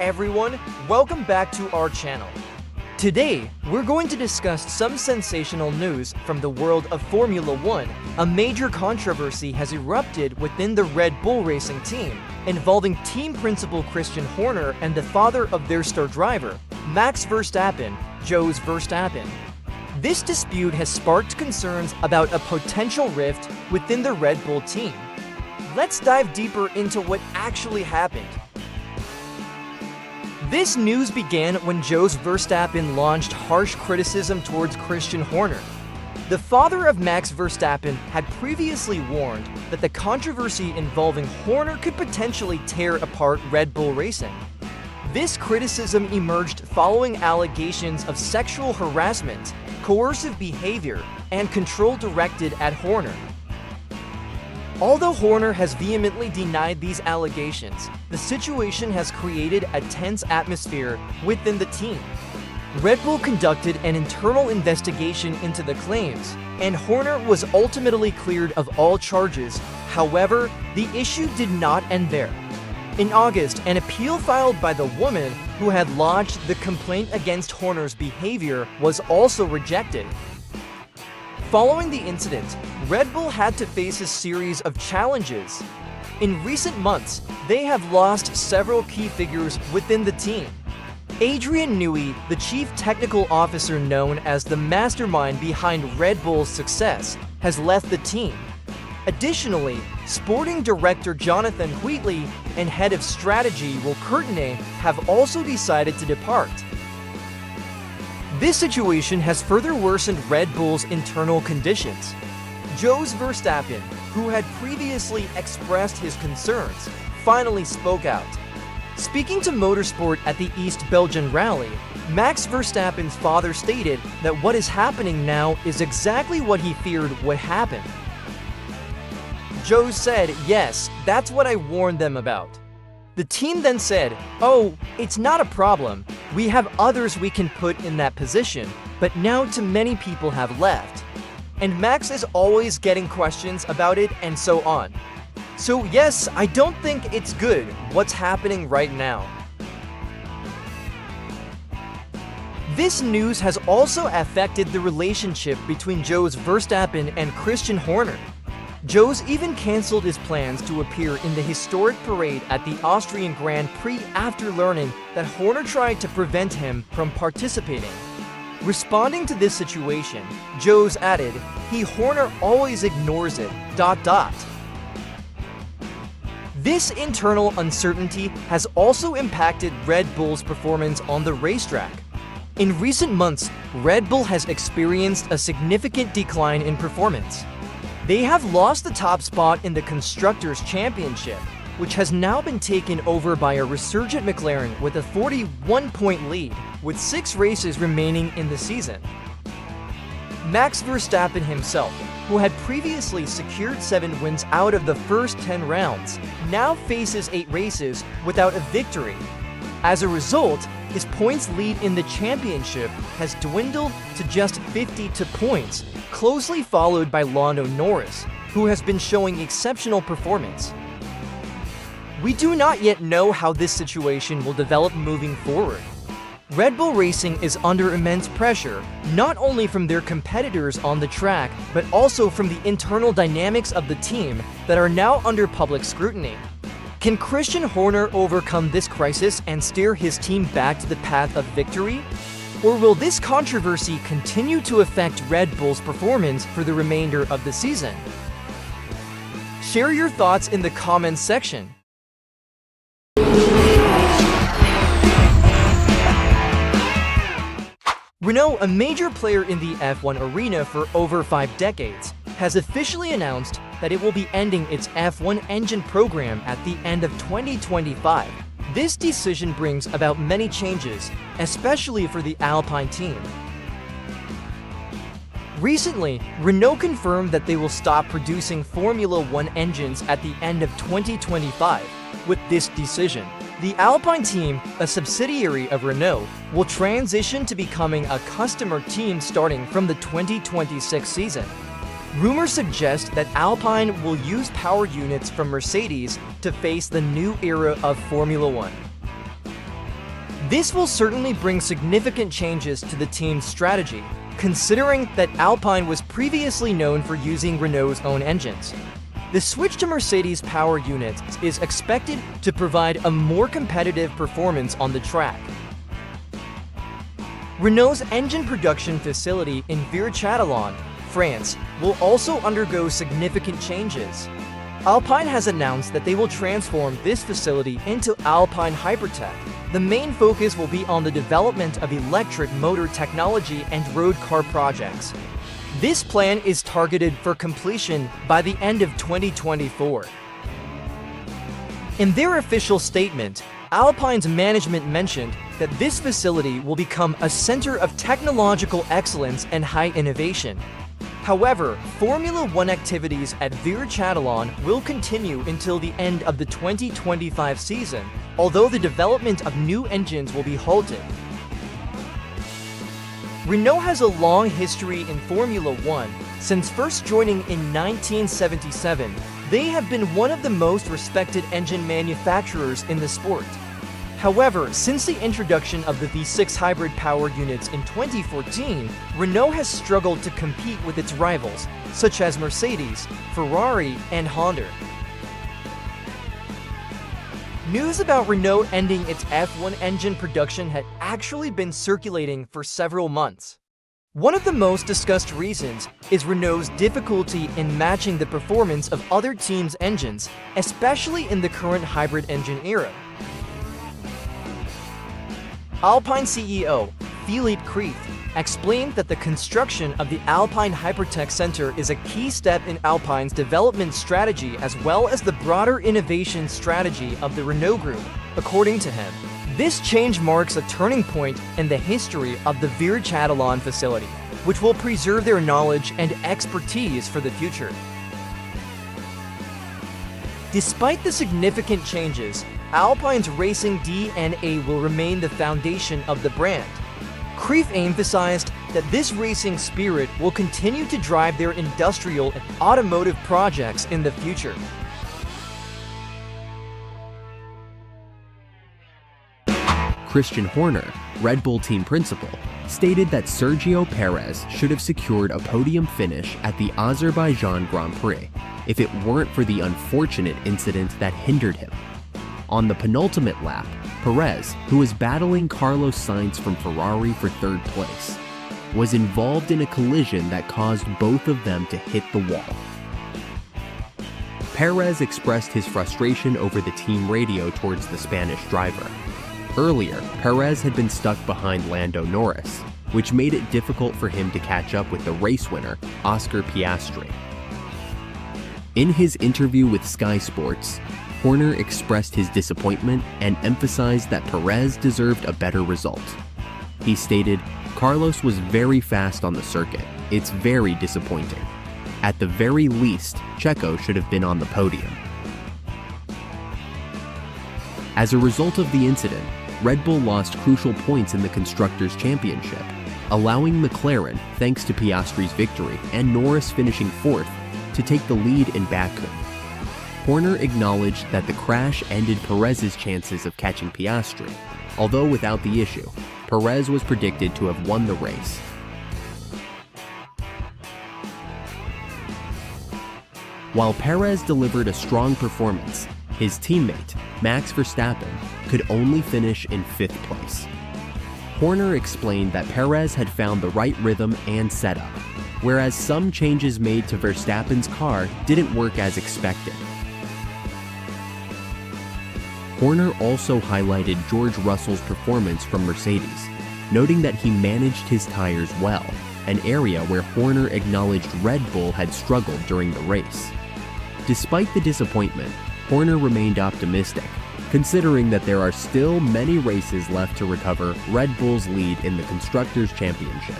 everyone, welcome back to our channel. Today, we're going to discuss some sensational news from the world of Formula One. A major controversy has erupted within the Red Bull racing team, involving team principal Christian Horner and the father of their star driver, Max Verstappen, Jos Verstappen. This dispute has sparked concerns about a potential rift within the Red Bull team. Let's dive deeper into what actually happened. This news began when Jos Verstappen launched harsh criticism towards Christian Horner. The father of Max Verstappen had previously warned that the controversy involving Horner could potentially tear apart Red Bull Racing. This criticism emerged following allegations of sexual harassment, coercive behavior, and control directed at Horner. Although Horner has vehemently denied these allegations, the situation has created a tense atmosphere within the team. Red Bull conducted an internal investigation into the claims, and Horner was ultimately cleared of all charges. However, the issue did not end there. In August, an appeal filed by the woman who had lodged the complaint against Horner's behavior was also rejected. Following the incident, Red Bull had to face a series of challenges. In recent months, they have lost several key figures within the team. Adrian Newey, the chief technical officer known as the mastermind behind Red Bull's success, has left the team. Additionally, sporting director Jonathan Wheatley and head of strategy Will Courtenay have also decided to depart. This situation has further worsened Red Bull's internal conditions. Jos Verstappen, who had previously expressed his concerns, finally spoke out. Speaking to Motorsport at the East Belgian Rally, Max Verstappen's father stated that what is happening now is exactly what he feared would happen. Jos said, "Yes, that's what I warned them about." The team then said, "Oh, it's not a problem. We have others we can put in that position, but now too many people have left." And Max is always getting questions about it and so on. So yes, I don't think it's good what's happening right now. This news has also affected the relationship between Jos Verstappen and Christian Horner. Jos even cancelled his plans to appear in the historic parade at the Austrian Grand Prix after learning that Horner tried to prevent him from participating. Responding to this situation, Jos added, Horner always ignores it, ... This internal uncertainty has also impacted Red Bull's performance on the racetrack. In recent months, Red Bull has experienced a significant decline in performance. They have lost the top spot in the Constructors' Championship, which has now been taken over by a resurgent McLaren with a 41-point lead, with 6 races remaining in the season. Max Verstappen himself, who had previously secured 7 wins out of the first 10 rounds, now faces 8 races without a victory. As a result, his points lead in the championship has dwindled to just 52 points, closely followed by Lando Norris, who has been showing exceptional performance. We do not yet know how this situation will develop moving forward. Red Bull Racing is under immense pressure, not only from their competitors on the track, but also from the internal dynamics of the team that are now under public scrutiny. Can Christian Horner overcome this crisis and steer his team back to the path of victory? Or will this controversy continue to affect Red Bull's performance for the remainder of the season? Share your thoughts in the comments section. Renault, a major player in the F1 arena for over 5 decades, has officially announced that it will be ending its F1 engine program at the end of 2025. This decision brings about many changes, especially for the Alpine team. Recently, Renault confirmed that they will stop producing Formula One engines at the end of 2025. With this decision, the Alpine team, a subsidiary of Renault, will transition to becoming a customer team starting from the 2026 season. Rumors suggest that Alpine will use power units from Mercedes to face the new era of Formula One. This will certainly bring significant changes to the team's strategy, considering that Alpine was previously known for using Renault's own engines. The switch to Mercedes power units is expected to provide a more competitive performance on the track. Renault's engine production facility in Vire-Châtillon, France, will also undergo significant changes. Alpine has announced that they will transform this facility into Alpine Hypertech. The main focus will be on the development of electric motor technology and road car projects. This plan is targeted for completion by the end of 2024. In their official statement, Alpine's management mentioned that this facility will become a center of technological excellence and high innovation. However, Formula One activities at Vire-Châtillon will continue until the end of the 2025 season, although the development of new engines will be halted. Renault has a long history in Formula One. Since first joining in 1977, they have been one of the most respected engine manufacturers in the sport. However, since the introduction of the V6 hybrid power units in 2014, Renault has struggled to compete with its rivals, such as Mercedes, Ferrari, and Honda. News about Renault ending its F1 engine production had actually been circulating for several months. One of the most discussed reasons is Renault's difficulty in matching the performance of other teams' engines, especially in the current hybrid engine era. Alpine CEO Philippe Krief explained that the construction of the Alpine Hypertech Center is a key step in Alpine's development strategy as well as the broader innovation strategy of the Renault Group. According to him, this change marks a turning point in the history of the Vire-Châtillon facility, which will preserve their knowledge and expertise for the future. Despite the significant changes, Alpine's racing DNA will remain the foundation of the brand. Krief emphasized that this racing spirit will continue to drive their industrial and automotive projects in the future. Christian Horner, Red Bull team principal, stated that Sergio Perez should have secured a podium finish at the Azerbaijan Grand Prix if it weren't for the unfortunate incident that hindered him. On the penultimate lap, Perez, who was battling Carlos Sainz from Ferrari for third place, was involved in a collision that caused both of them to hit the wall. Perez expressed his frustration over the team radio towards the Spanish driver. Earlier, Perez had been stuck behind Lando Norris, which made it difficult for him to catch up with the race winner, Oscar Piastri. In his interview with Sky Sports, Horner expressed his disappointment and emphasized that Perez deserved a better result. He stated, "Carlos was very fast on the circuit. It's very disappointing. At the very least, Checo should have been on the podium." As a result of the incident, Red Bull lost crucial points in the Constructors' Championship, allowing McLaren, thanks to Piastri's victory and Norris finishing fourth, to take the lead in Baku. Horner acknowledged that the crash ended Perez's chances of catching Piastri, although without the issue, Perez was predicted to have won the race. While Perez delivered a strong performance, his teammate, Max Verstappen, could only finish in fifth place. Horner explained that Perez had found the right rhythm and setup, whereas some changes made to Verstappen's car didn't work as expected. Horner also highlighted George Russell's performance from Mercedes, noting that he managed his tires well, an area where Horner acknowledged Red Bull had struggled during the race. Despite the disappointment, Horner remained optimistic, considering that there are still many races left to recover Red Bull's lead in the Constructors' Championship.